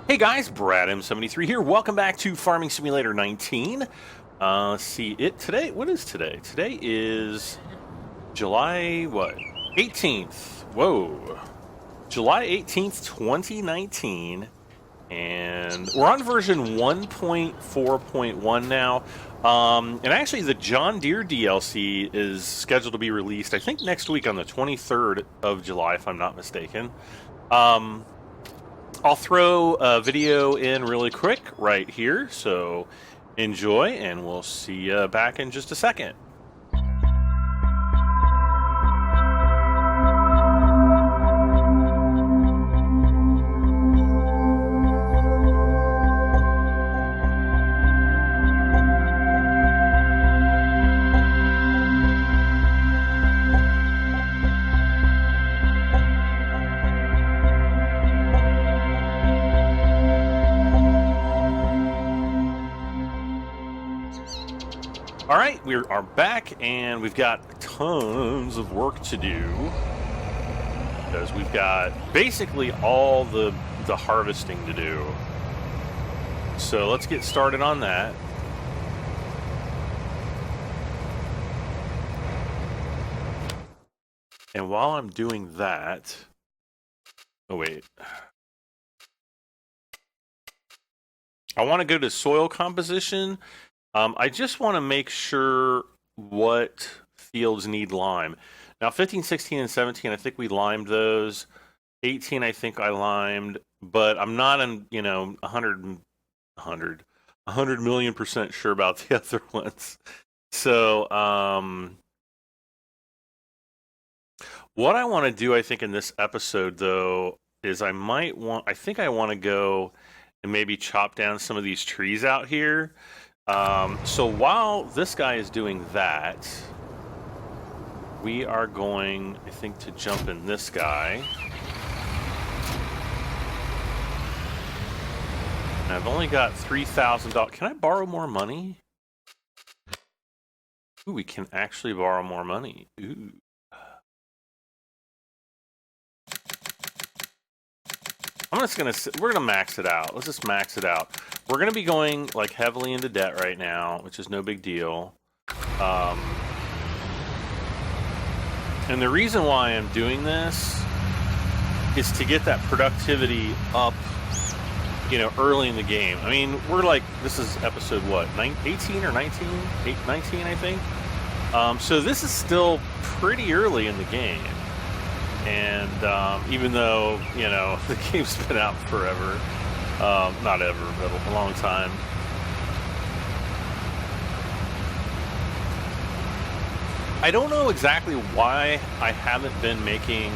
Hey guys, Brad M73 here. Welcome back to Farming Simulator 19. Let's see it today. What is today? Today is July 18th. Whoa. July 18th, 2019. And we're on version 1.4.1 now. And actually the John Deere DLC is scheduled to be released, I think next week on the 23rd of July, if I'm not mistaken. I'll throw a video in really quick right here, so enjoy, and we'll see you back in just a second. All right, we are back, and we've got tons of work to do because we've got basically all the harvesting to do. So let's get started on that. And while I'm doing that, oh wait, I want to go to soil composition. I just want to make sure what fields need lime. Now, 15, 16, and 17, I think we limed those. 18, I think I limed, but I'm not, 100 million% sure about the other ones. So, what I want to do, I think, in this episode, though, is I think I want to go and maybe chop down some of these trees out here. So while this guy is doing that, we are going, I think, to jump in this guy. And I've only got $3,000. Can I borrow more money? Ooh, we can actually borrow more money. Ooh. We're gonna max it out. Let's just max it out. We're gonna be going like heavily into debt right now, which is no big deal. And the reason why I'm doing this is to get that productivity up, early in the game. I mean, we're like, this is episode what, 18 or 19? 19, I think. So this is still pretty early in the game. And even though, the game's been out forever, not ever, but a long time. I don't know exactly why I haven't been making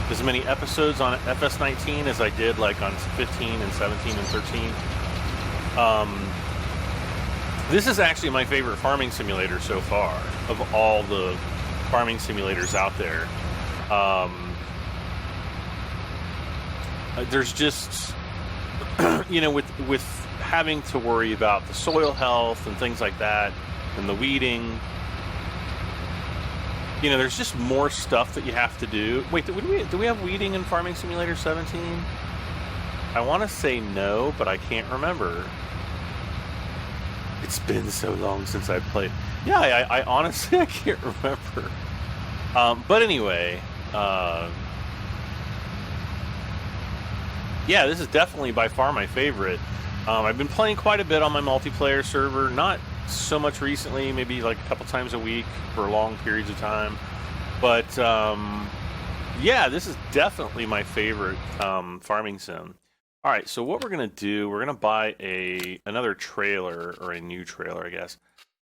as many episodes on FS19 as I did like on 15 and 17 and 13. This is actually my favorite farming simulator so far of all the farming simulators out there. There's just, with having to worry about the soil health and things like that, and the weeding, there's just more stuff that you have to do. Wait, do we have weeding in Farming Simulator 17? I want to say no, but I can't remember. It's been so long since I've played. Yeah, I honestly, I can't remember. But anyway, yeah, this is definitely by far my favorite. I've been playing quite a bit on my multiplayer server, not so much recently, maybe like a couple times a week for long periods of time. But yeah, this is definitely my favorite farming sim. All right, so what we're gonna do, we're gonna buy another trailer, or a new trailer, I guess.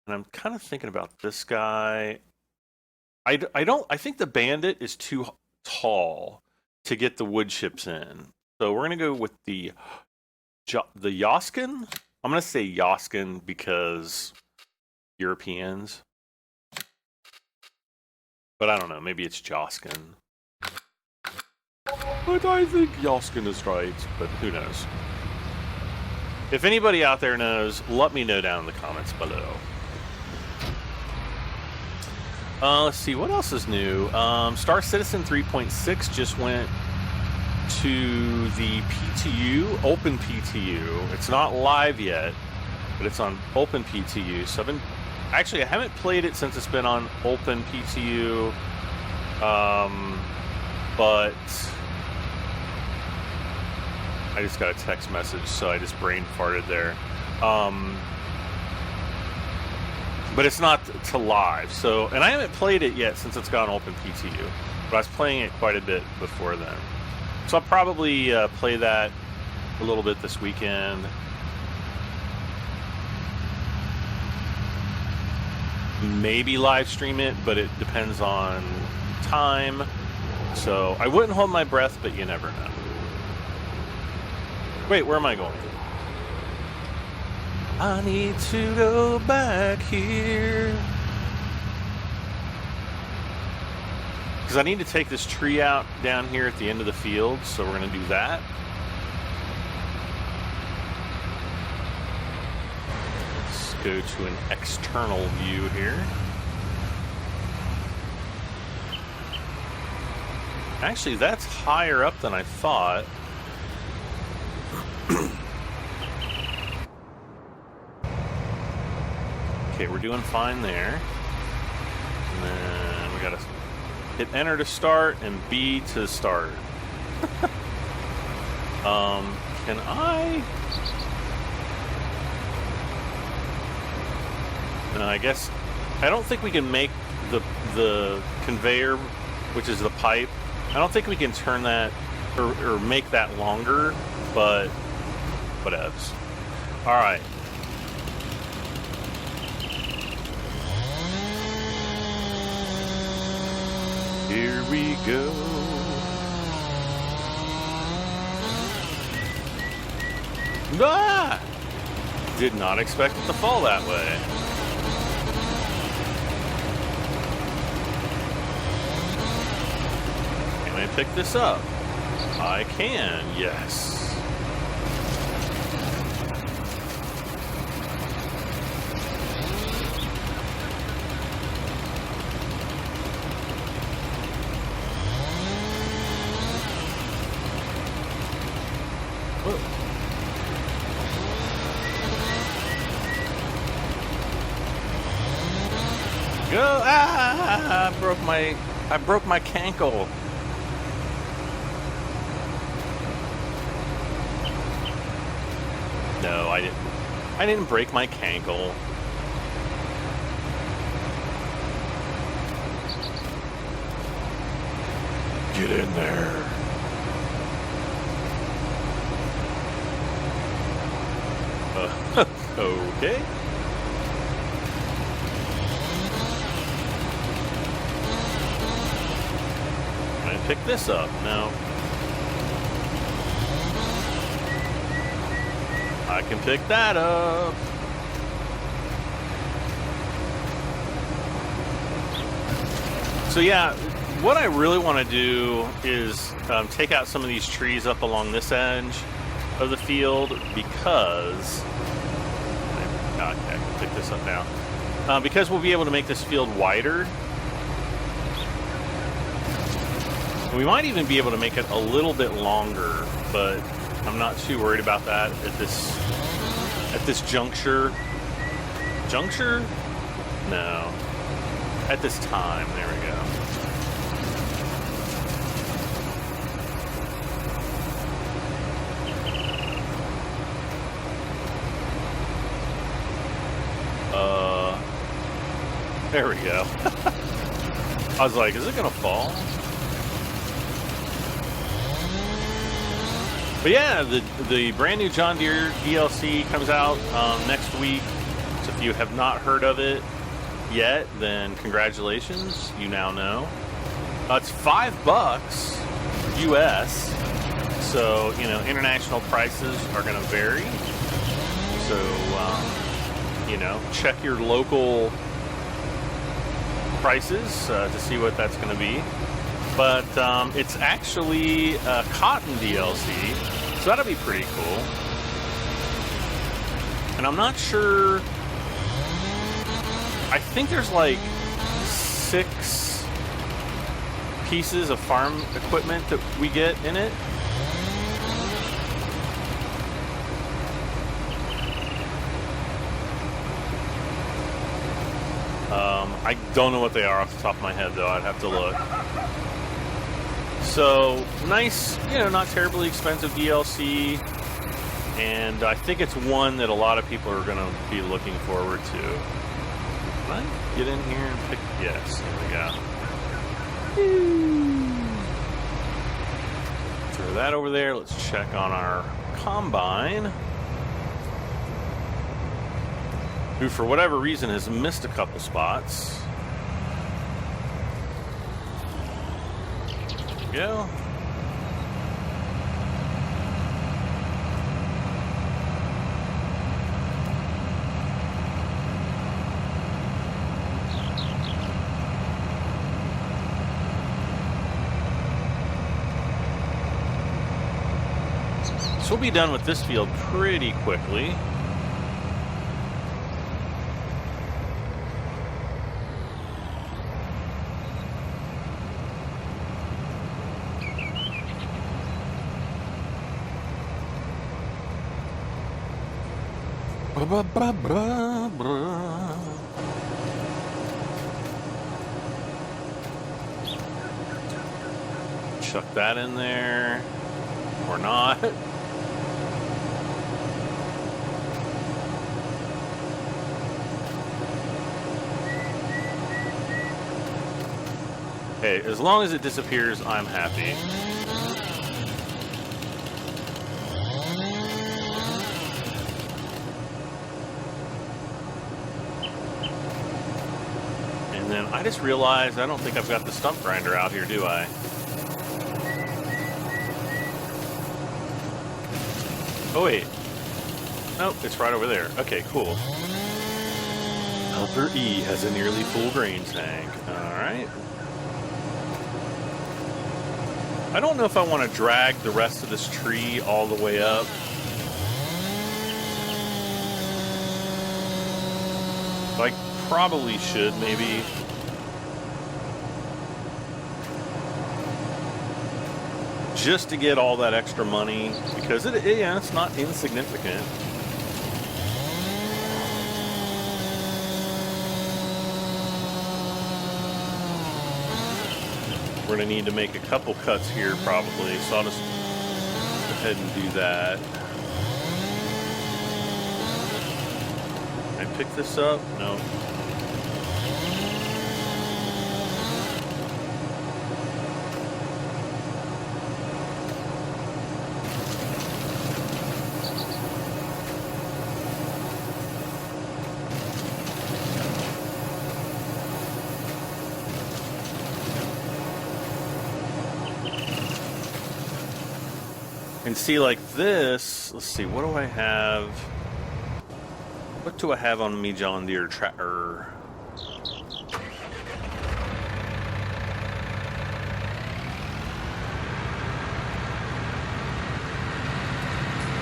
And I'm kind of thinking about this guy. I think the Bandit is too tall to get the wood chips in. So we're going to go with the Yoskin. I'm going to say Yoskin because Europeans. But I don't know, maybe it's Joskin. But I think Yoskin is right, but who knows. If anybody out there knows, let me know down in the comments below. Let's see, what else is new? Star Citizen 3.6 just went to the PTU, Open PTU. It's not live yet, but it's on Open PTU. So I haven't played it since it's been on Open PTU, but I just got a text message, so I just brain farted there. But it's not to live, so, and I haven't played it yet since it's gone Open PTU, but I was playing it quite a bit before then. So I'll probably play that a little bit this weekend. Maybe live stream it, but it depends on time. So I wouldn't hold my breath, but you never know. Wait, where am I going? I need to go back here. Because I need to take this tree out down here at the end of the field, so we're going to do that. Let's go to an external view here. Actually, that's higher up than I thought. Okay, we're doing fine there. And then we gotta hit enter to start and B to start. Can I? No, I guess I don't think we can make the conveyor, which is the pipe. I don't think we can turn that or make that longer, but whatevs. All right. Here we go. Ah! Did not expect it to fall that way. Can I pick this up? I can, yes. Go! Ah! I broke my cankle. No, I didn't break my cankle. Get in there. Okay. Pick this up. No. I can pick that up. So yeah, what I really want to do is take out some of these trees up along this edge of the field because okay, I can pick this up now. Because we'll be able to make this field wider. We might even be able to make it a little bit longer, but I'm not too worried about that at this juncture. Juncture? No. At this time. There we go. There we go. I was like, is it gonna fall? But yeah, the brand new John Deere DLC comes out next week. So if you have not heard of it yet, then congratulations, you now know. It's $5 US. So, you know, international prices are going to vary. So, you know, check your local prices to see what that's going to be. But it's actually a cotton DLC, so that'll be pretty cool. And I'm not sure. I think there's like 6 pieces of farm equipment that we get in it. I don't know what they are off the top of my head, though. I'd have to look. So, nice, you know, not terribly expensive DLC. And I think it's one that a lot of people are going to be looking forward to. Can I get in here and pick? Yes, there we go. Throw that over there. Let's check on our Combine, who for whatever reason has missed a couple spots. There we go. So we'll be done with this field pretty quickly. Chuck that in there, or not. Hey, as long as it disappears, I'm happy. And then I just realized I don't think I've got the stump grinder out here, do I? Oh wait. Nope, it's right over there. Okay, cool. Helper E has a nearly full grain tank. Alright. I don't know if I want to drag the rest of this tree all the way up. I probably should, maybe. Just to get all that extra money, because yeah, it's not insignificant. We're going to need to make a couple cuts here probably, so I'll just go ahead and do that. Can I pick this up? No. And see, like this, let's see, what do I have? What do I have on me, John Deere tractor?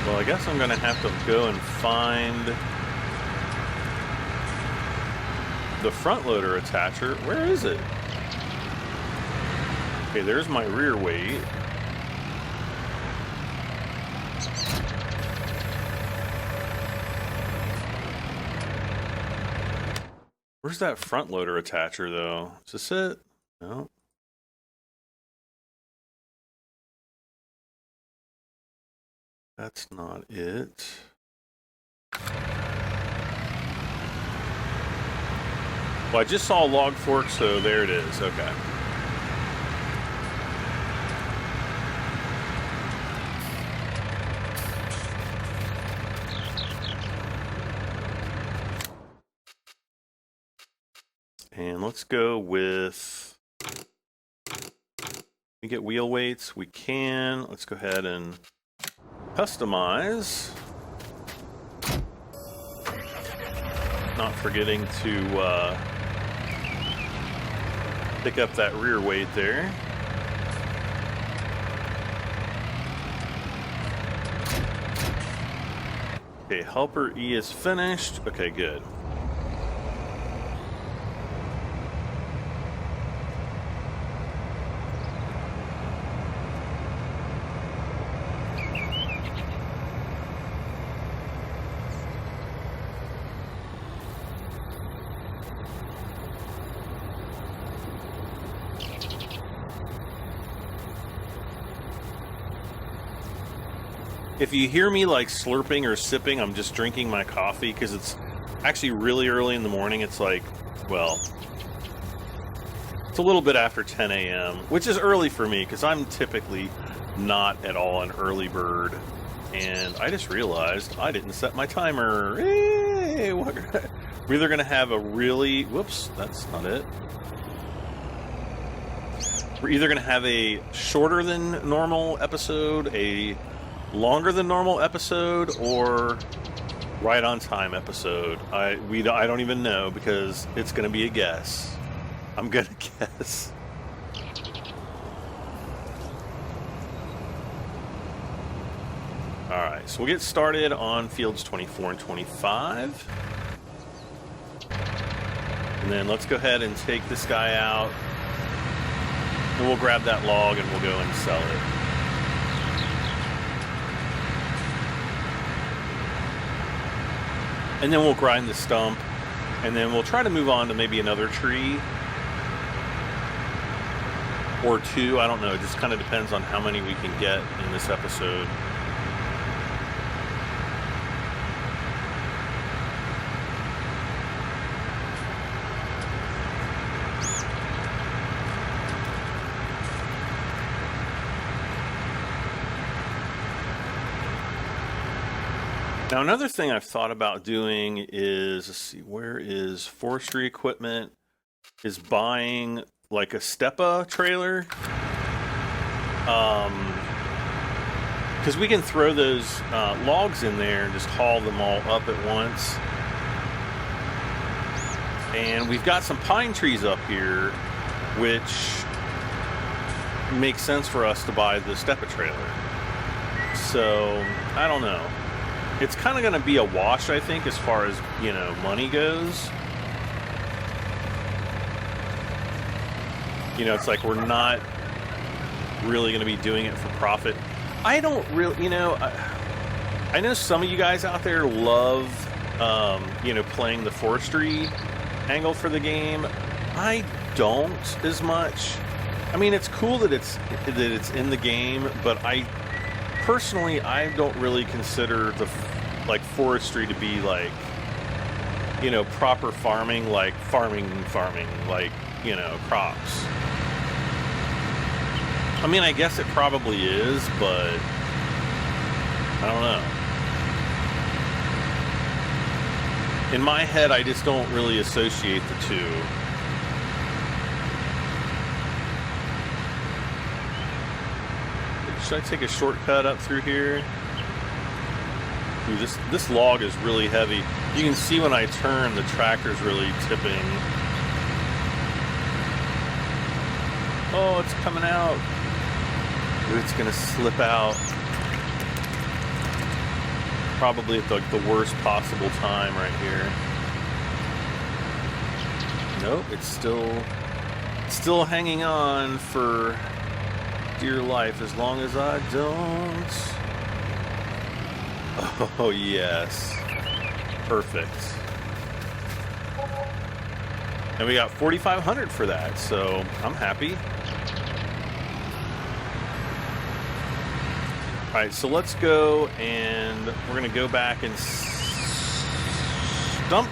Well, I guess I'm going to have to go and find the front loader attacher. Where is it? Okay, there's my rear weight. Where's that front loader attacher, though? Is this it? No. That's not it. Well, I just saw a log fork, so there it is. Okay. And let's go with, we get wheel weights, we can. Let's go ahead and customize. Not forgetting to pick up that rear weight there. Okay, helper E is finished. Okay, good. If you hear me like slurping or sipping, I'm just drinking my coffee because it's actually really early in the morning. It's like, well, it's a little bit after 10 a.m., which is early for me because I'm typically not at all an early bird. And I just realized I didn't set my timer. Hey, we're either going to have a really... Whoops, that's not it. We're either going to have a shorter than normal episode, a longer than normal episode, or right on time episode. I don't even know because it's going to be a guess. I'm going to guess. Alright, so we'll get started on fields 24 and 25. And then let's go ahead and take this guy out. And we'll grab that log and we'll go and sell it. And then we'll grind the stump. And then we'll try to move on to maybe another tree. Or two, I don't know. It just kind of depends on how many we can get in this episode. Now, another thing I've thought about doing is, let's see, where is forestry equipment? Is buying like a Steppa trailer. Because we can throw those logs in there and just haul them all up at once. And we've got some pine trees up here, which makes sense for us to buy the Steppa trailer. So, I don't know. It's kind of going to be a wash, I think, as far as, you know, money goes. You know, it's like we're not really going to be doing it for profit. I don't really, you know, I know some of you guys out there love, you know, playing the forestry angle for the game. I don't as much. I mean, it's cool that it's in the game, but personally, I don't really consider the forestry to be like, you know, proper farming, like farming, like, you know, crops. I mean, I guess it probably is, but I don't know. In my head, I just don't really associate the two. Should I take a shortcut up through here? Ooh, this log is really heavy. You can see when I turn, the tractor's really tipping. Oh, it's coming out. Ooh, it's gonna slip out. Probably at the worst possible time right here. Nope, it's still hanging on for dear life as long as I don't. Oh yes, perfect. And we got 4,500 for that, so I'm happy. All right, so let's go and we're gonna go back and stump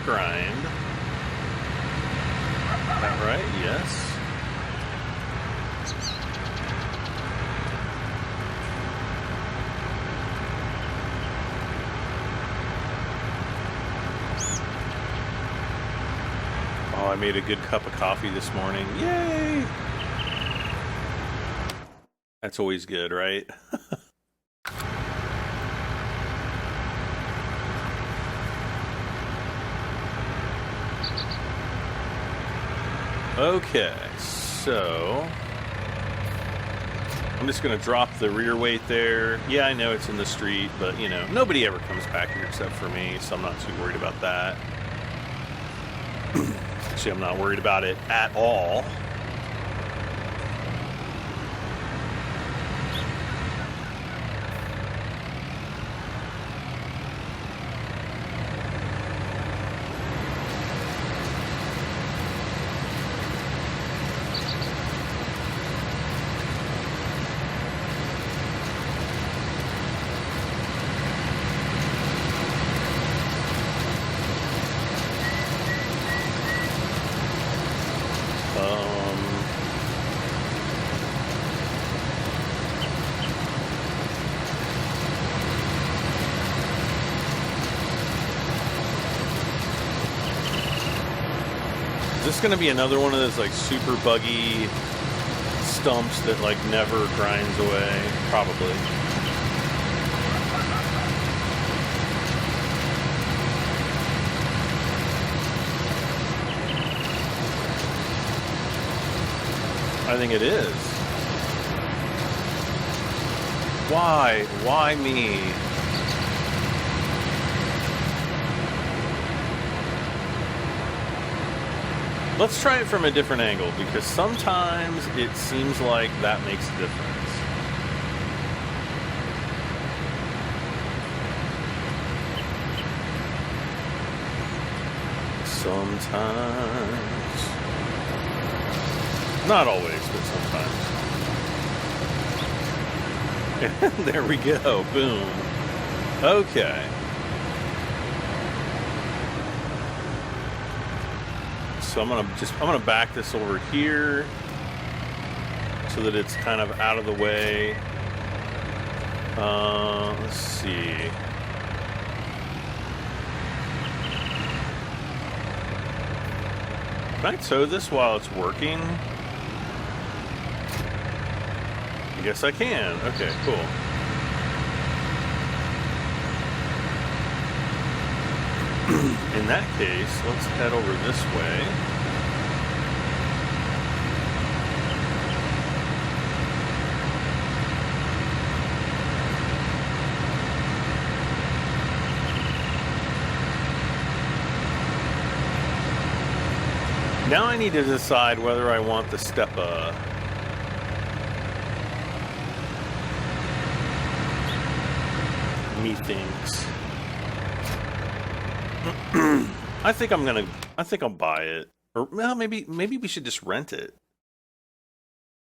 grind. Is that right? Yes. I made a good cup of coffee this morning. Yay! That's always good, right? Okay, so I'm just going to drop the rear weight there. Yeah, I know it's in the street, but, you know, nobody ever comes back here except for me, so I'm not too worried about that. Actually, I'm not worried about it at all. this going to be another one of those like super buggy stumps that like never grinds away? Probably. I think it is. Why? Why me? Let's try it from a different angle, because sometimes it seems like that makes a difference. Sometimes. Not always, but sometimes. There we go. Boom. Okay. So I'm gonna back this over here so that it's kind of out of the way. Let's see. Can I tow this while it's working? I guess I can. Okay, cool. In that case, let's head over this way. Now I need to decide whether I want the steppa. Methinks. I think I'll buy it. Or well, maybe we should just rent it.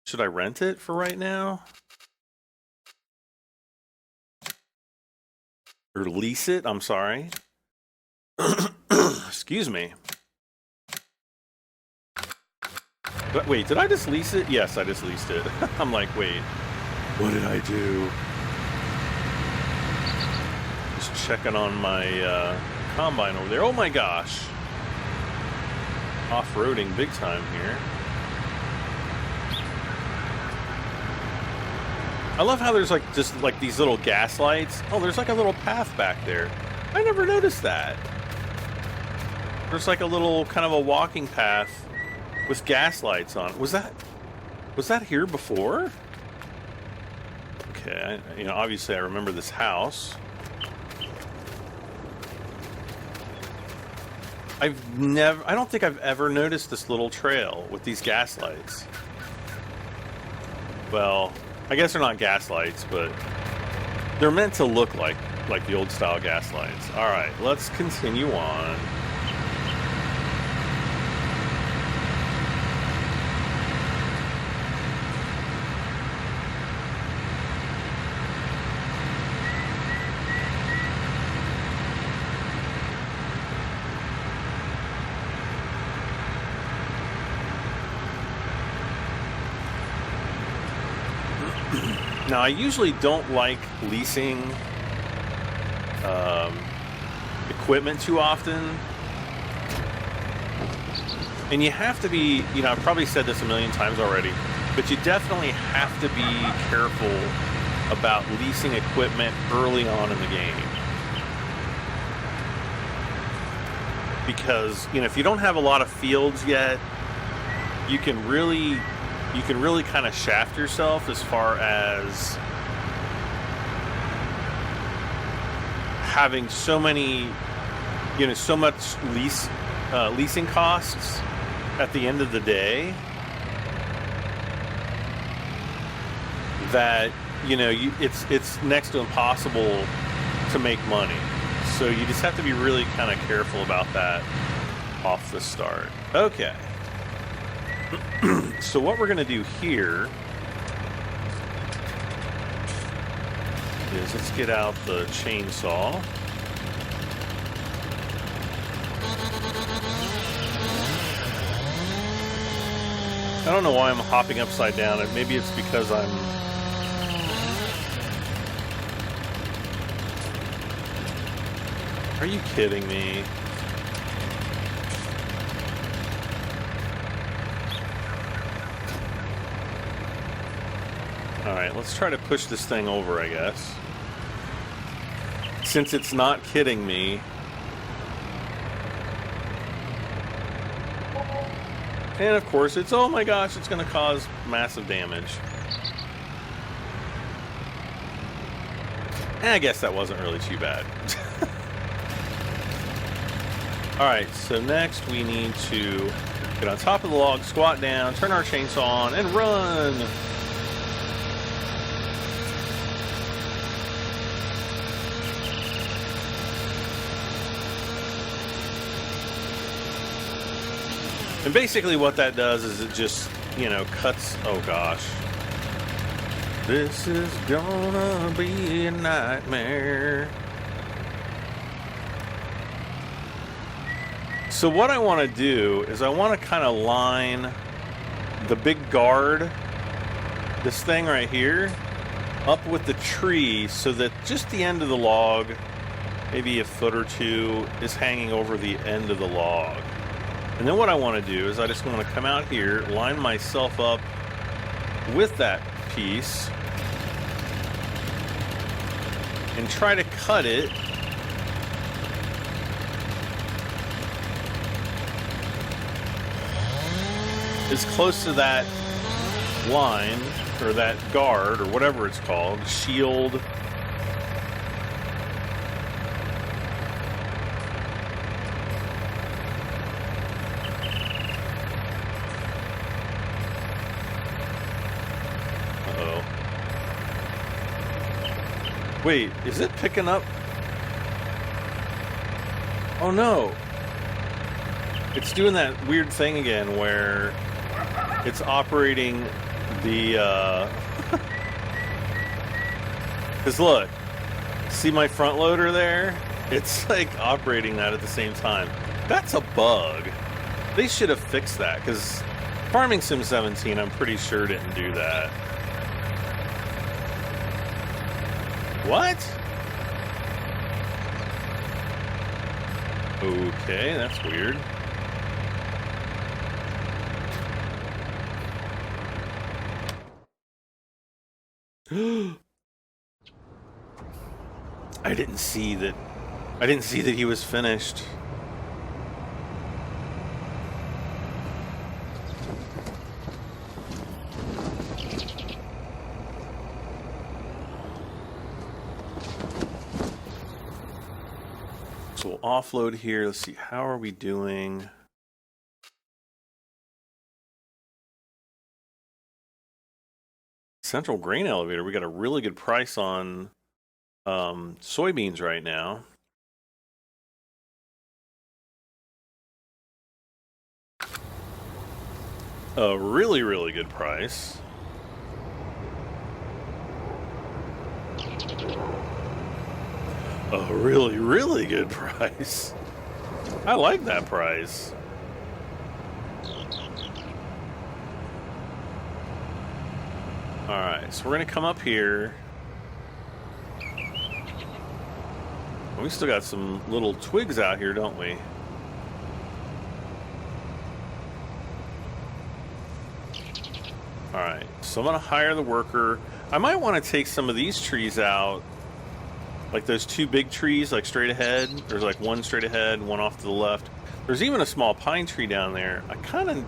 Should I rent it for right now? Or lease it? I'm sorry. Excuse me. But wait, did I just lease it? Yes, I just leased it. I'm like, wait, what did I do? Just checking on my combine over there. Oh my gosh. Off-roading big time here. I love how there's like just like these little gas lights. Oh, there's like a little path back there. I never noticed that. There's like a little kind of a walking path with gas lights on. Was that here before? Okay, you know, obviously I remember this house. I don't think I've ever noticed this little trail with these gas lights. Well, I guess they're not gas lights, but they're meant to look like the old style gas lights. All right, let's continue on. Now, I usually don't like leasing equipment too often. And you have to be, you know, I've probably said this a million times already, but you definitely have to be careful about leasing equipment early on in the game. Because, you know, if you don't have a lot of fields yet, you can really kind of shaft yourself as far as having so many, you know, so much leasing costs at the end of the day that, you know, it's next to impossible to make money. So you just have to be really kind of careful about that off the start. Okay. So what we're going to do here is let's get out the chainsaw. I don't know why I'm hopping upside down. Maybe it's because I'm... Are you kidding me? Alright, let's try to push this thing over, I guess. Since it's not kidding me. And of course it's, oh my gosh, it's going to cause massive damage. And I guess that wasn't really too bad. Alright, so next we need to get on top of the log, squat down, turn our chainsaw on, and run! And basically what that does is it just, you know, cuts... Oh gosh. This is gonna be a nightmare. So what I want to do is I want to kind of line the big guard, this thing right here, up with the tree so that just the end of the log, maybe a foot or two, is hanging over the end of the log. And then what I want to do is I just want to come out here, line myself up with that piece, and try to cut it as close to that line, or that guard, or whatever it's called, shield. Wait, is it picking up? Oh no! It's doing that weird thing again where it's operating the, Because look, see my front loader there? It's like operating that at the same time. That's a bug. They should have fixed that, because Farming Sim 17, I'm pretty sure, didn't do that. What? Okay, that's weird. I didn't see that he was finished. So we'll offload here. Let's see, how are we doing? Central Grain Elevator, we got a really good price on soybeans right now. A really, really good price. A really, really good price. I like that price. Alright, so we're going to come up here. We still got some little twigs out here, don't we? Alright, so I'm going to hire the worker. I might want to take some of these trees out. Like those two big trees, like straight ahead. There's like one straight ahead, one off to the left. There's even a small pine tree down there. I kind of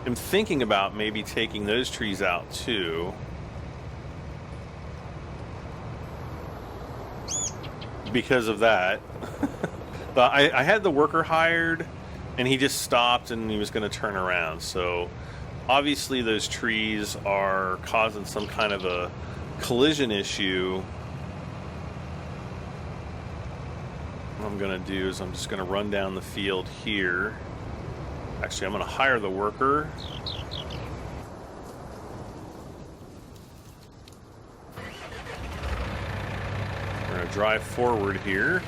am thinking about maybe taking those trees out too. Because of that. But I had the worker hired, and he just stopped and he was going to turn around. So obviously those trees are causing some kind of a collision issue. What I'm going to do is I'm just going to run down the field here. Actually, I'm going to hire the worker. We're going to drive forward here.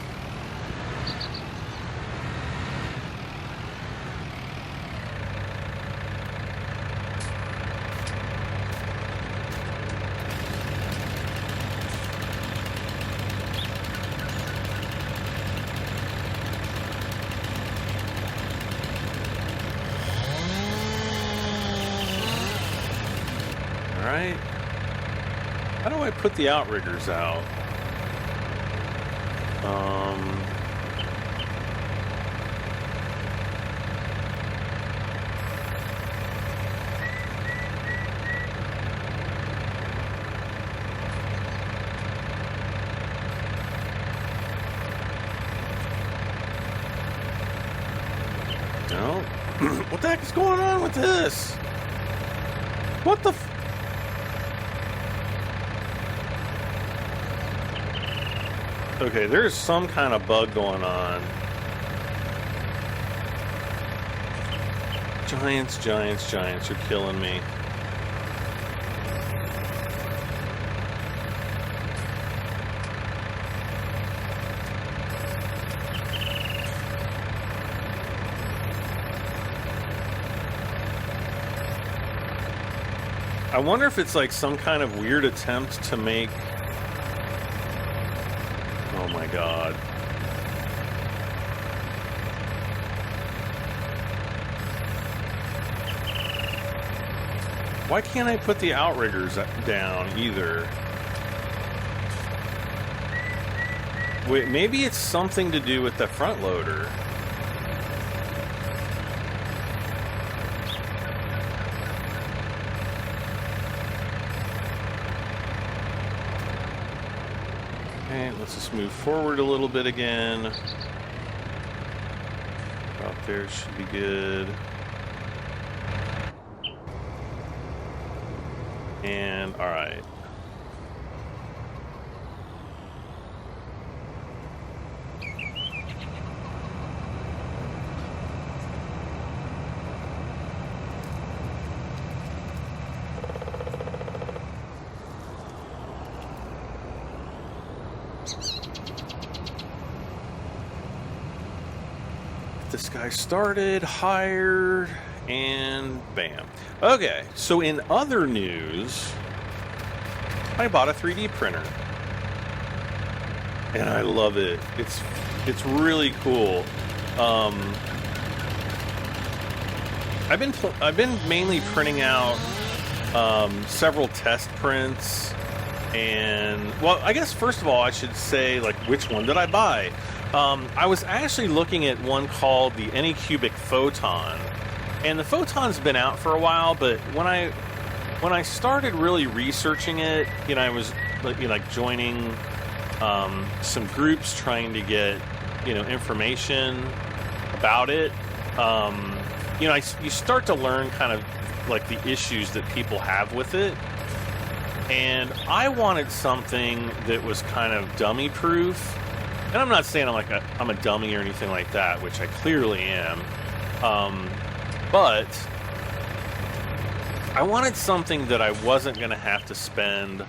How do I put the outriggers out? No. What the heck is going on with this? What the Okay, there's some kind of bug going on. Giants, giants, giants, you're killing me. I wonder if it's like some kind of weird attempt to make... Oh my god. Why can't I put the outriggers down either? Wait, maybe it's something to do with the front loader. Let's just move forward a little bit again. About there should be good. And all right. This guy started, hired, and bam. Okay, so in other news, I bought a 3D printer, and I love it. It's really cool. I've been mainly printing out several test prints, and well, I guess first of all I should say like which one did I buy. I was actually looking at one called the Anycubic Photon, and the Photon's been out for a while, but when I started really researching it, you know, I was like joining some groups trying to get, you know, information about it. You know, you start to learn kind of like the issues that people have with it, and I wanted something that was kind of dummy proof. And I'm not saying I'm a dummy or anything like that, which I clearly am. But I wanted something that I wasn't going to have to spend,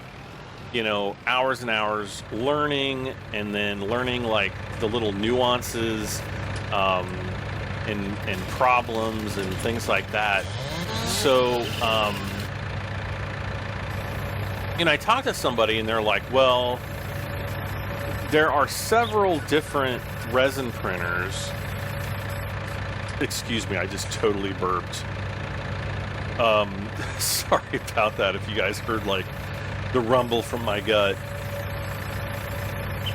you know, hours and hours learning, and then learning like the little nuances and problems and things like that. So, you know, I talked to somebody and they're like, well, there are several different resin printers. Excuse me, I just totally burped. Sorry about that if you guys heard like the rumble from my gut.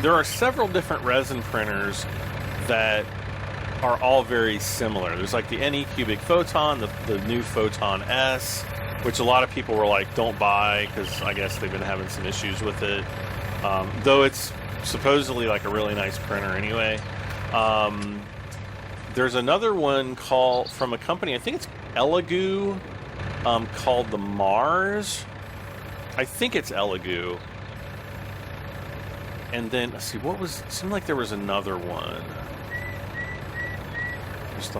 There are several different resin printers that are all very similar. There's like the Anycubic Photon, the new Photon S, which a lot of people were like, don't buy, because I guess they've been having some issues with it. Though it's supposedly like a really nice printer anyway. There's another one from a company, I think it's Elegoo, called the Mars. I think it's Elegoo. And then, let's see, it seemed like there was another one. There's the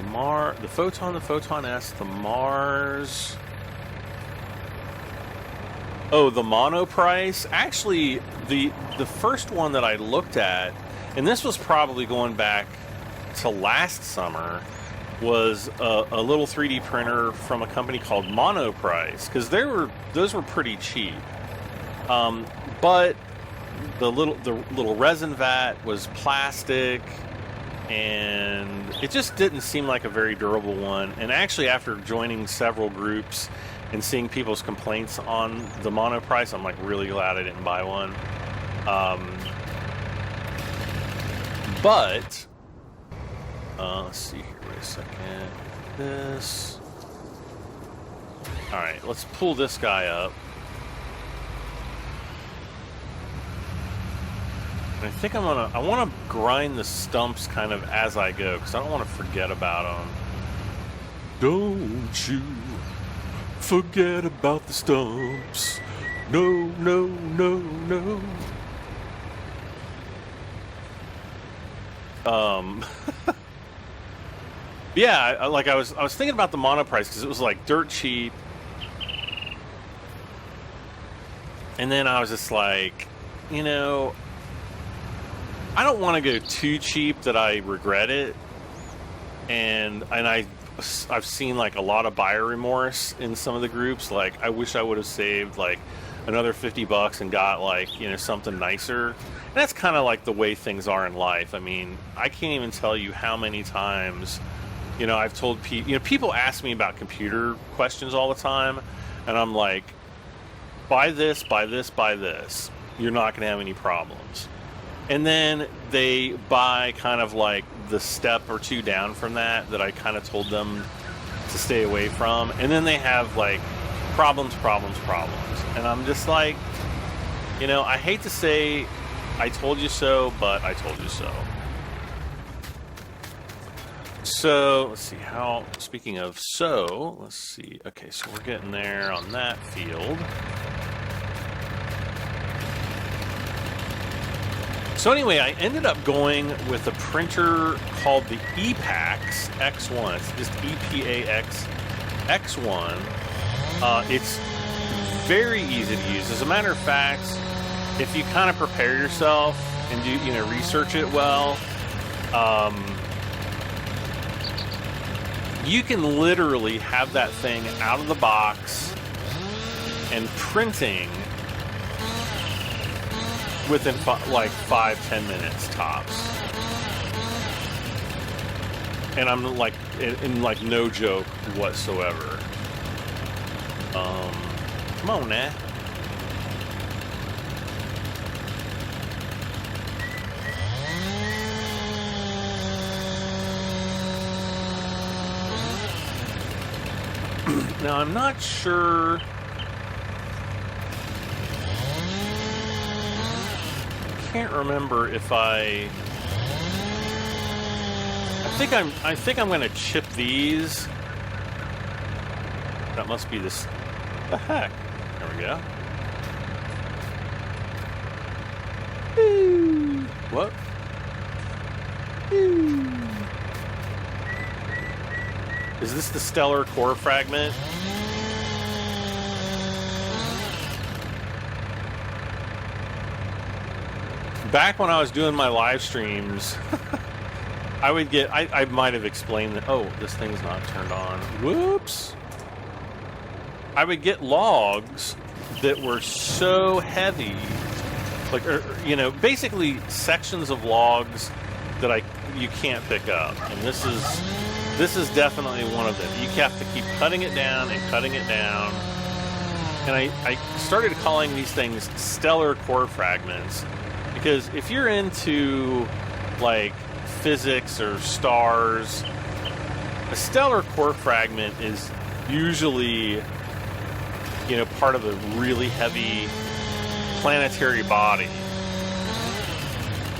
Photon, the Photon S, the Mars. Oh, the Monoprice. Actually, the first one that I looked at, and this was probably going back to last summer, was a little 3D printer from a company called Monoprice, because those were pretty cheap. But the little resin vat was plastic, and it just didn't seem like a very durable one. And actually, after joining several groups and seeing people's complaints on the mono price, I'm like really glad I didn't buy one. But let's see here. Wait a second. This. All right, let's pull this guy up. And I think I want to grind the stumps kind of as I go, because I don't want to forget about them. Don't you forget about the stumps. No, no, no, no. Yeah, I was thinking about the mono price because it was like dirt cheap. And then I was just like, you know, I don't want to go too cheap that I regret it. And I've seen like a lot of buyer remorse in some of the groups. Like, I wish I would have saved like another $50 and got like, you know, something nicer. And that's kind of like the way things are in life. I mean, I can't even tell you how many times, you know, I've told people, you know, people ask me about computer questions all the time, and I'm like, buy this, buy this, buy this. You're not going to have any problems. And then they buy kind of like the step or two down from that I kind of told them to stay away from. And then they have like problems. And I'm just like, you know, I hate to say I told you so, but I told you so. So, let's see how, speaking of so, let's see. Okay, so we're getting there on that field. So anyway, I ended up going with a printer called the EPAX X1. It's just EPAX X1. It's very easy to use. As a matter of fact, if you kind of prepare yourself and do, research it well, you can literally have that thing out of the box and printing within like 5-10 minutes tops. And I'm like in like no joke whatsoever. Come on now. Now I'm not sure. Can't remember if I think I'm gonna chip these. That must be this. The heck? There we go. Woo. What? Woo. Is this the stellar core fragment? Back when I was doing my live streams, I would get, I might have explained that, oh, this thing's not turned on. Whoops. I would get logs that were so heavy, like, basically sections of logs that you can't pick up. And this is definitely one of them. You have to keep cutting it down and cutting it down. And I started calling these things stellar core fragments. Because if you're into, like, physics or stars, a stellar core fragment is usually, part of a really heavy planetary body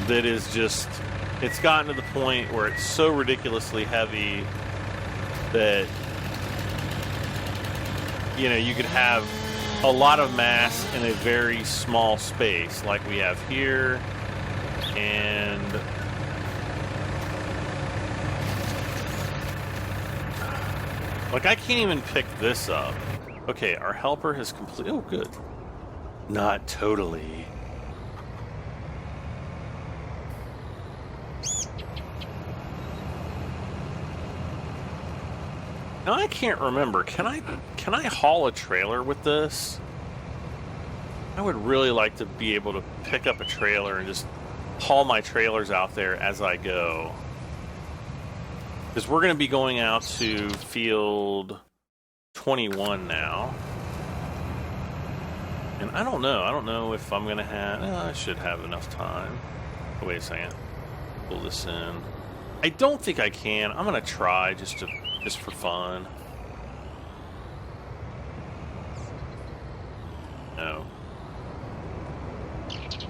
that is just, it's gotten to the point where it's so ridiculously heavy that, you could have a lot of mass in a very small space, like we have here, and like I can't even pick this up. Okay, our helper has completed. Oh, good. Not totally. Now I can't remember. Can I haul a trailer with this? I would really like to be able to pick up a trailer and just haul my trailers out there as I go. Because we're going to be going out to field 21 now. And I don't know if I'm gonna have, I should have enough time. Oh, wait a second, pull this in. I don't think I can. I'm gonna try just for fun. No.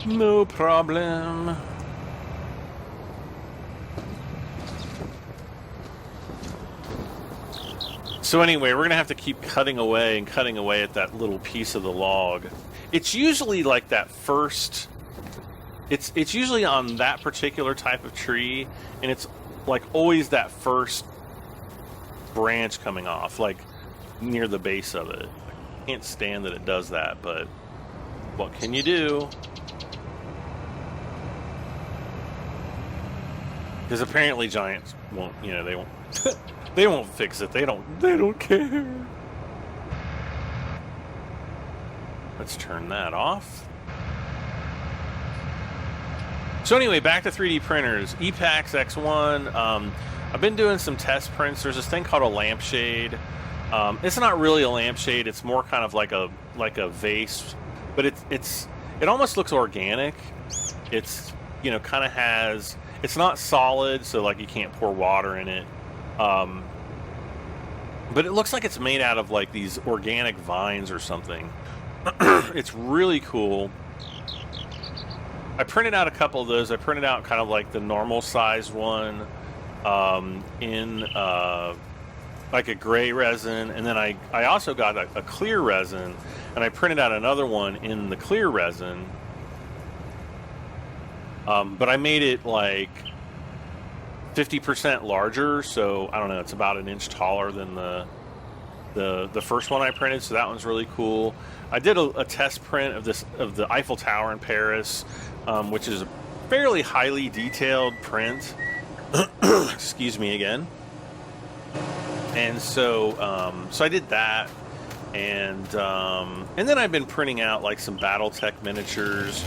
No problem. So anyway, we're gonna have to keep cutting away and cutting away at that little piece of the log. It's usually like that first, it's usually on that particular type of tree, and it's like always that first branch coming off, like near the base of it. I can't stand that it does that, but what can you do? Because apparently giants won't, you know, they won't. They won't fix it. They don't care. Let's turn that off. So anyway, back to 3D printers. EPAX X1. I've been doing some test prints. There's this thing called a lampshade. It's not really a lampshade. It's more kind of like a vase, but it almost looks organic. It's, you know, kind of has. It's not solid, so like you can't pour water in it. But it looks like it's made out of like these organic vines or something. It's really cool. I printed out a couple of those. I printed out kind of like the normal size one in like a gray resin, and then I also got a clear resin, and I printed out another one in the clear resin. But I made it like 50% larger, so I don't know, it's about an inch taller than the first one I printed, so that one's really cool. I did a test print of the Eiffel Tower in Paris, which is a fairly highly detailed print. Excuse me again. And so so I did that, and then I've been printing out like some BattleTech miniatures.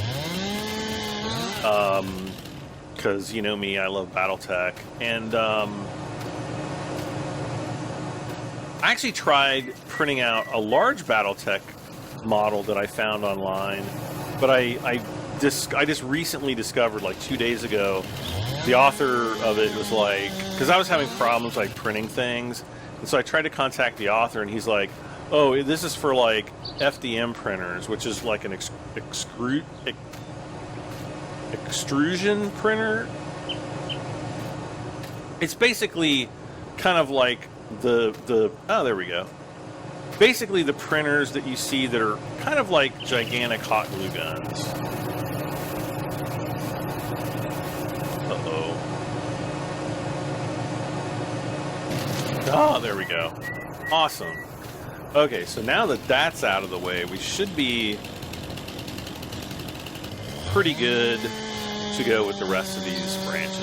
Because you know me, I love BattleTech, and I actually tried printing out a large BattleTech model that I found online, but I just recently discovered, like 2 days ago, the author of it was like, because I was having problems like printing things, and so I tried to contact the author, and he's like, oh, this is for like FDM printers, which is like an extrusion printer. It's basically kind of like the oh, there we go. Basically the printers that you see that are kind of like gigantic hot glue guns. Uh-oh. Oh, there we go. Awesome. Okay, so now that that's out of the way, we should be pretty good to go with the rest of these branches.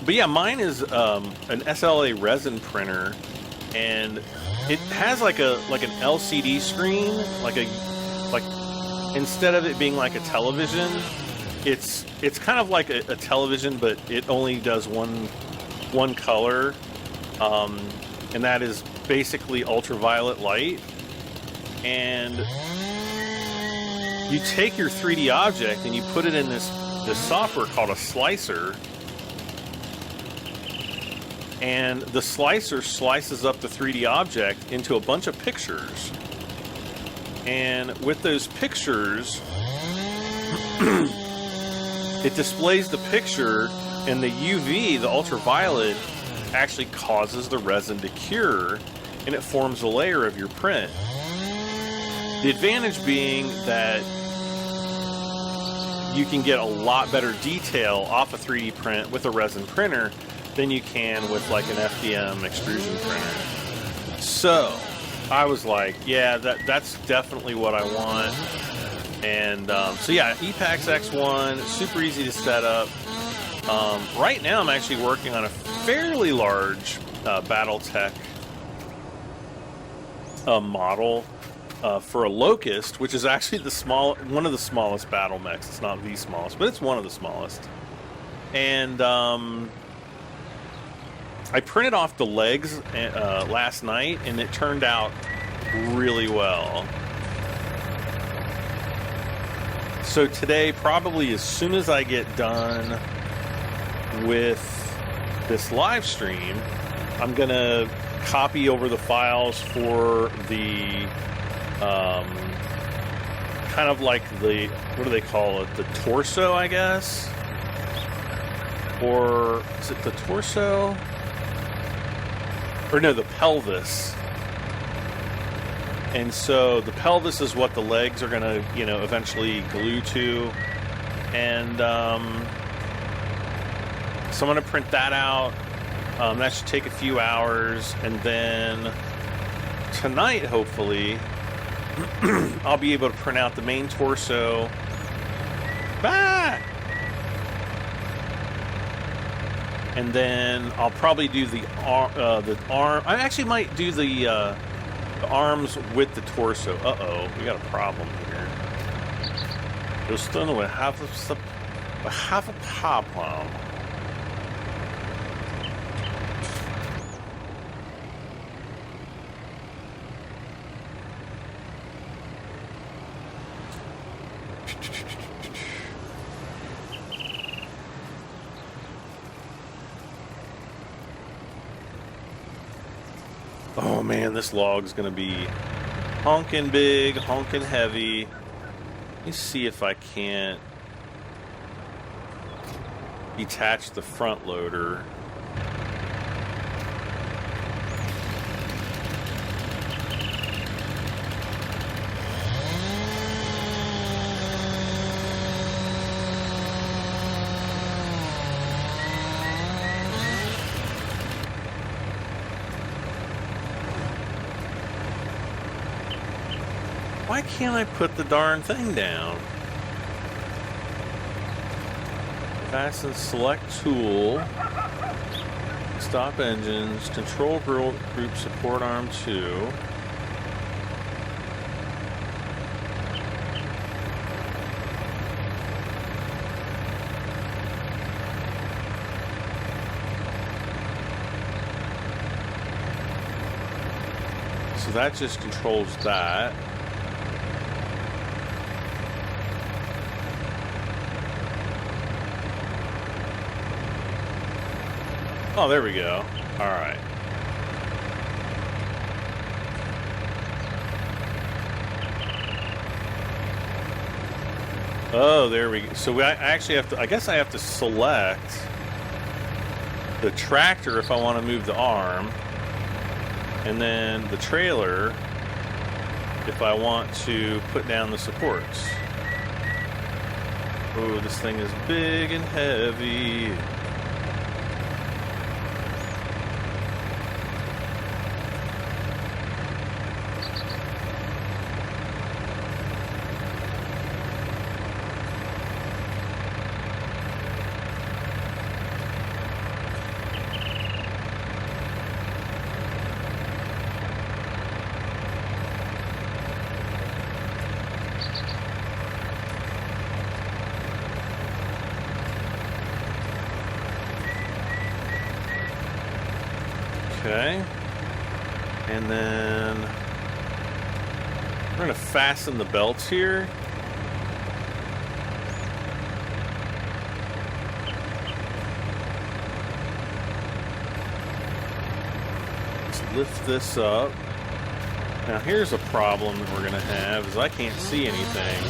But yeah, mine is an SLA resin printer, and it has like an LCD screen, like instead of it being like a television, it's kind of like a television, but it only does one color, and that is basically ultraviolet light. And you take your 3D object and you put it in this software called a slicer, and the slicer slices up the 3D object into a bunch of pictures. And with those pictures, it displays the picture, and the UV, the ultraviolet, actually causes the resin to cure, and it forms a layer of your print. The advantage being that you can get a lot better detail off a 3D print with a resin printer than you can with like an FDM extrusion printer. So I was like, yeah, that's definitely what I want. And so yeah, EPAX X1, super easy to set up. Right now I'm actually working on a fairly large BattleTech model for a Locust, which is actually one of the smallest battle mechs. It's not the smallest, but it's one of the smallest. And I printed off the legs last night, and it turned out really well. So today, probably as soon as I get done with this live stream, I'm going to copy over the files for the kind of like the, what do they call it? The torso, I guess? Or is it the torso? Or no, the pelvis. And so the pelvis is what the legs are going to, you know, eventually glue to. And so I'm going to print that out. That should take a few hours. And then tonight, hopefully, I'll be able to print out the main torso. And then I'll probably do the arm. I actually might do the arms with the torso. Uh-oh, we got a problem here. We have a problem. Oh man, this log's gonna be honking big, honking heavy. Let me see if I can't detach the front loader. Why can't I put the darn thing down? Fasten select tool. Stop engines. Control group support arm 2. So that just controls that. Oh, there we go. All right. Oh, there we go. So I actually have to, I guess I have to select the tractor if I want to move the arm, and then the trailer if I want to put down the supports. Oh, this thing is big and heavy. Okay, and then we're going to fasten the belts here. Let's lift this up. Now here's a problem that we're going to have is I can't see anything.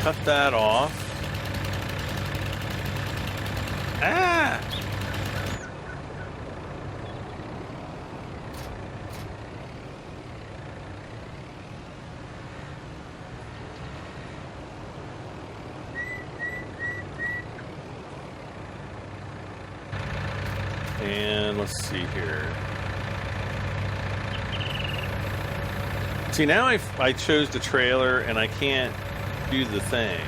Cut that off. Ah! And let's see here. See, now I chose the trailer and I can't do the thing.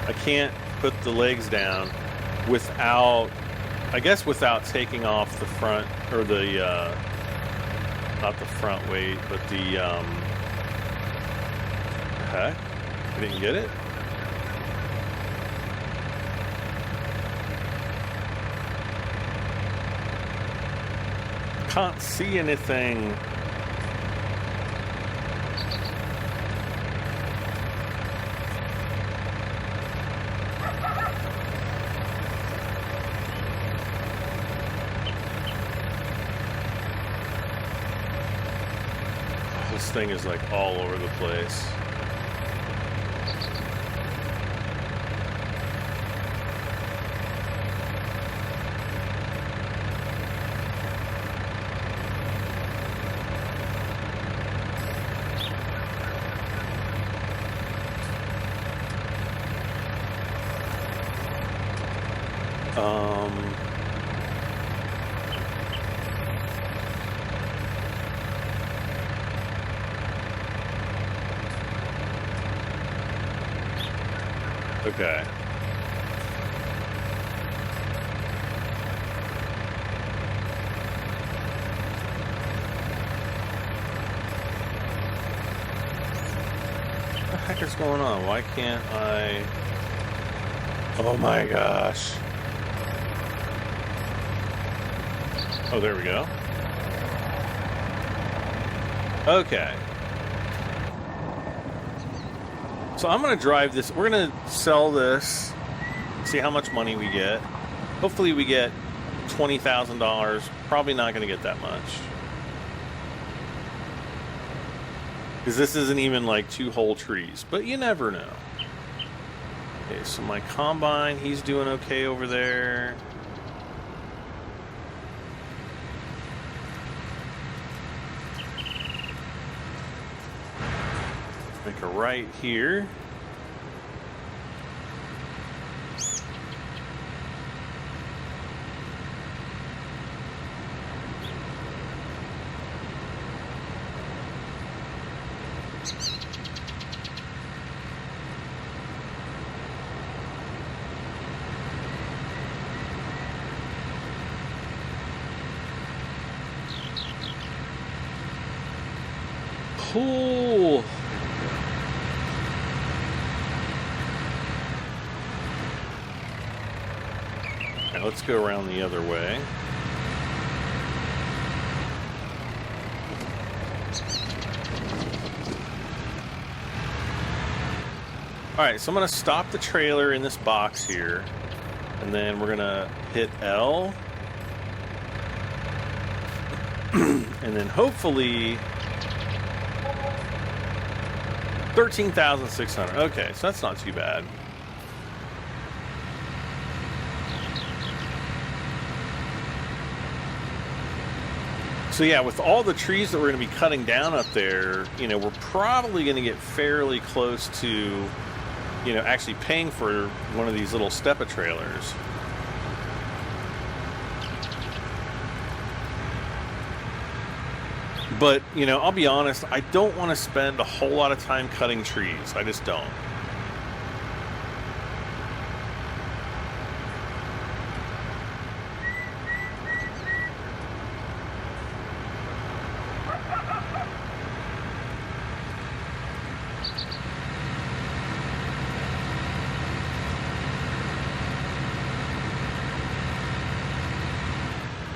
I can't put the legs down without, I guess, without taking off the front, or the, not the front weight, but the, heck? I didn't get it? Can't see anything. This thing is like all over the place. Okay. What the heck is going on? Why can't I? Oh my gosh. Oh, there we go. Okay. So I'm going to drive this. We're going to sell this, see how much money we get. Hopefully we get $20,000. Probably not going to get that much. Because this isn't even like 2 whole trees. But you never know. Okay, so my combine, he's doing okay over there. Make a right here. Cool. Now let's go around the other way. Alright, so I'm going to stop the trailer in this box here. And then we're going to hit L. And then hopefully 13,600. Okay, so that's not too bad. So yeah, with all the trees that we're going to be cutting down up there, you know, we're probably going to get fairly close to, you know, actually paying for one of these little steppa trailers. But, you know, I'll be honest, I don't want to spend a whole lot of time cutting trees. I just don't.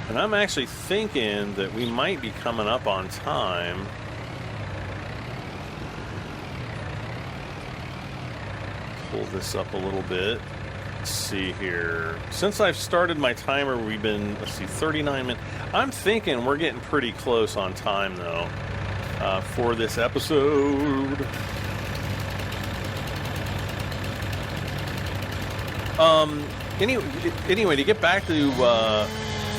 And I'm actually thinking that we might be coming up on time. Pull this up a little bit. Let's see here. Since I've started my timer, we've been, let's see, 39 minutes. I'm thinking we're getting pretty close on time, though, for this episode. Anyway, to get back to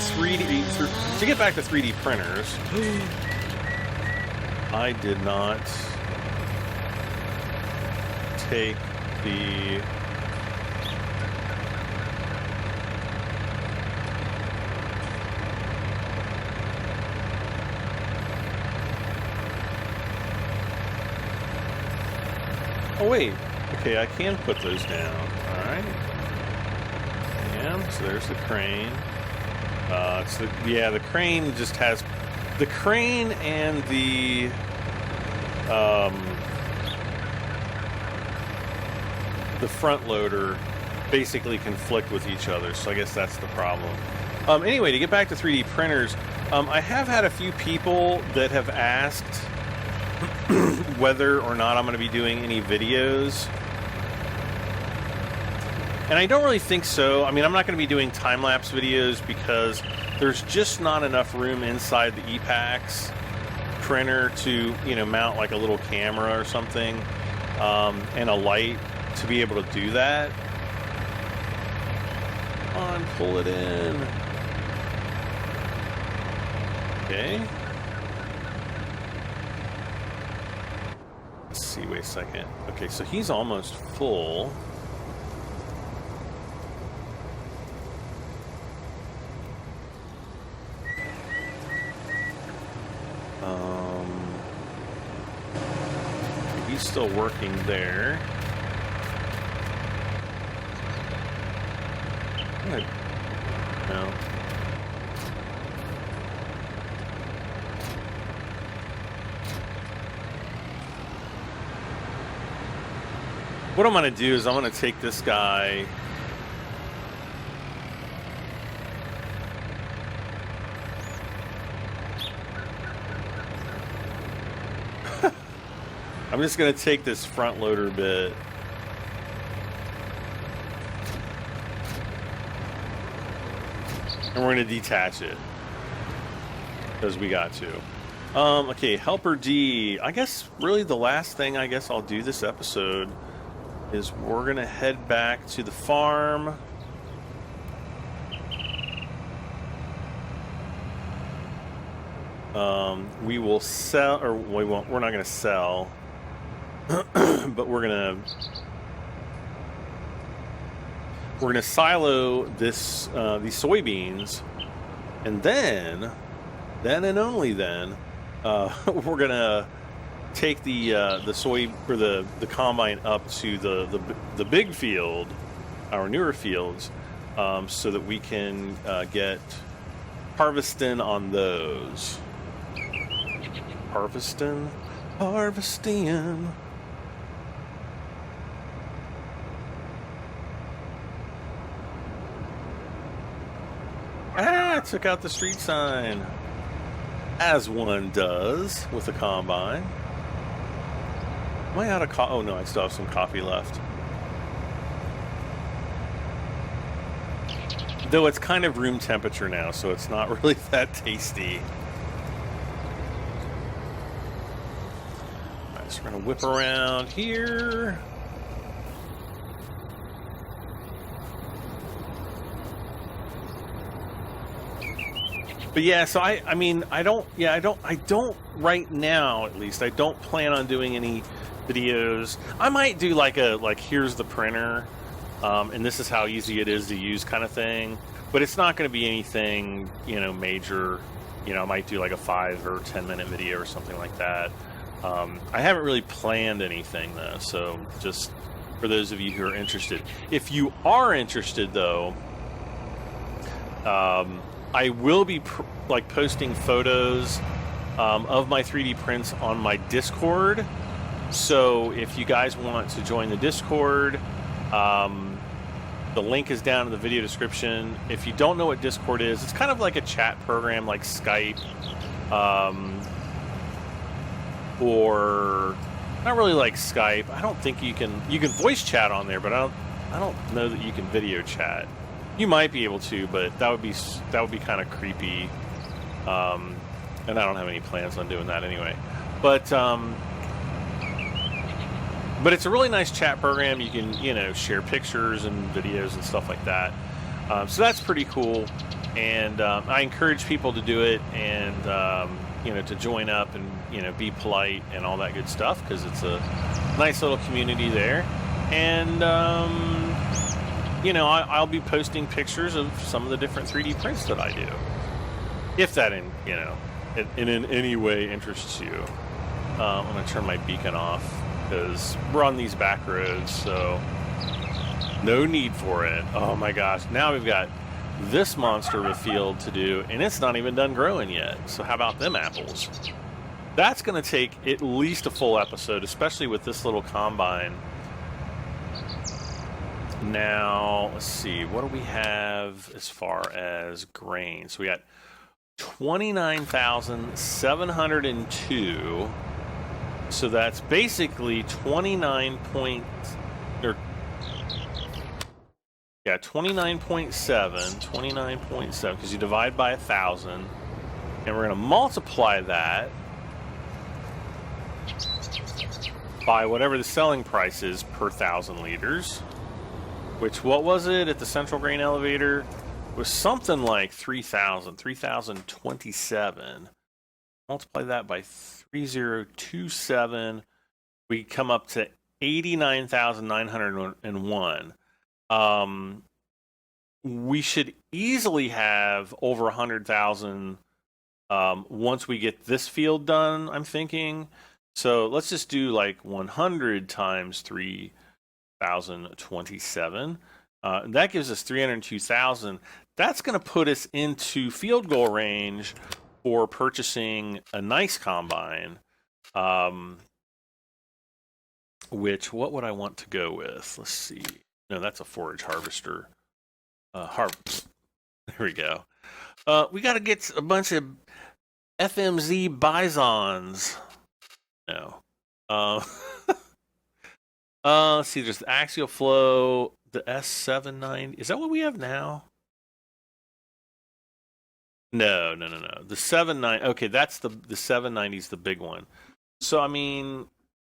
3D printers, I did not take the Oh wait, okay, I can put those down. All right. And so there's the crane. It's the crane just has the crane and the front loader basically conflict with each other, so I guess that's the problem. Anyway, to get back to 3D printers, I have had a few people that have asked whether or not I'm going to be doing any videos. And I don't really think so. I mean, I'm not going to be doing time-lapse videos because there's just not enough room inside the ePax printer to, you know, mount like a little camera or something, and a light to be able to do that. Come on, pull it in. Okay. Let's see, wait a second. Okay, so he's almost full. He's still working there. Good. No. What I'm going to do is I'm going to take this guy. I'm just going to take this front loader bit. And we're going to detach it. Because we got to. Okay, Helper D. I guess really the last thing I guess I'll do this episode is we're going to head back to the farm. We will sell, or we won't, we're not going to sell. But we're gonna silo this these soybeans, and then and only then we're gonna take the soy or the combine up to the big field, our newer fields, so that we can get harvesting on those. Harvesting. Ah, I took out the street sign. As one does with a combine. Am I out of coffee? Oh no, I still have some coffee left. Though it's kind of room temperature now, so it's not really that tasty. Alright, so we're gonna whip around here. But yeah, so I mean, I don't right now, at least, I don't plan on doing any videos. I might do like here's the printer, and this is how easy it is to use kind of thing. But it's not going to be anything, you know, major. You know, I might do like a 5 or 10 minute video or something like that. I haven't really planned anything though, so just for those of you who are interested. If you are interested though, I will be posting photos of my 3D prints on my Discord. So if you guys want to join the Discord, the link is down in the video description. If you don't know what Discord is, it's kind of like a chat program like Skype, or not really like Skype. I don't think you can voice chat on there, but I don't know that you can video chat. You might be able to, but that would be kind of creepy, and I don't have any plans on doing that anyway. But it's a really nice chat program. You can, you know, share pictures and videos and stuff like that. So that's pretty cool, and I encourage people to do it and you know, to join up and, you know, be polite and all that good stuff, because it's a nice little community there. And you know, I'll be posting pictures of some of the different 3D prints that I do, if that in any way interests you. I'm going to turn my beacon off because we're on these back roads, so no need for it. Oh my gosh, now we've got this monster of a field to do, and it's not even done growing yet. So how about them apples? That's going to take at least a full episode, especially with this little combine. Now, let's see, what do we have as far as grain? So we got 29,702. So that's basically 29.7, because you divide by 1,000, and we're going to multiply that by whatever the selling price is per 1,000 liters, which, what was it at the central grain elevator? It was something like 3,027. Multiply that by 3027, we come up to 89,901. We should easily have over 100,000 once we get this field done, I'm thinking. So let's just do like 100 times 3,027. That gives us 302,000. That's going to put us into field goal range for purchasing a nice combine. Which, what would I want to go with? Let's see. No, that's a forage harvester. There we go. We got to get a bunch of FMZ Bisons. No. Let's see. There's the Axial Flow, the S790. Is that what we have now? No. The 790. Okay, that's the 790 is the big one. So I mean,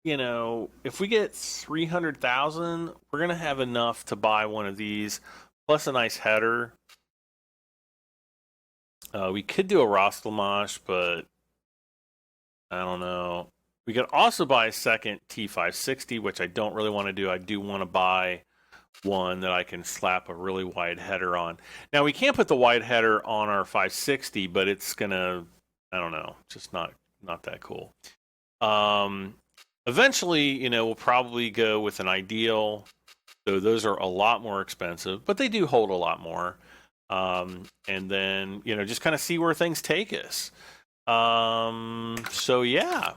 you know, if we get 300,000, we're gonna have enough to buy one of these, plus a nice header. We could do a Rostelmash, but I don't know. We could also buy a second T560, which I don't really want to do. I do want to buy one that I can slap a really wide header on. Now, we can't put the wide header on our 560, but it's gonna, I don't know, just not that cool. Eventually, you know, we'll probably go with an Ideal. So those are a lot more expensive, but they do hold a lot more. And then, you know, just kind of see where things take us. So yeah.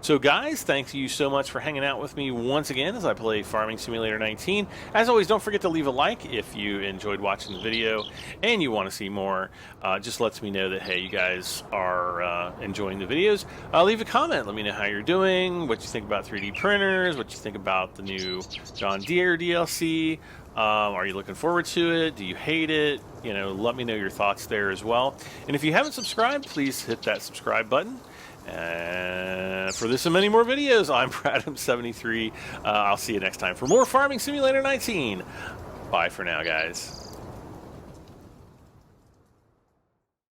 So guys, thank you so much for hanging out with me once again as I play Farming Simulator 19. As always, don't forget to leave a like if you enjoyed watching the video and you want to see more. Just lets me know that, hey, you guys are enjoying the videos. Leave a comment. Let me know how you're doing, what you think about 3D printers, what you think about the new John Deere DLC. Are you looking forward to it? Do you hate it? You know, let me know your thoughts there as well. And if you haven't subscribed, please hit that subscribe button. And for this and many more videos, I'm Bradham73. I'll see you next time for more Farming Simulator 19. Bye for now, guys.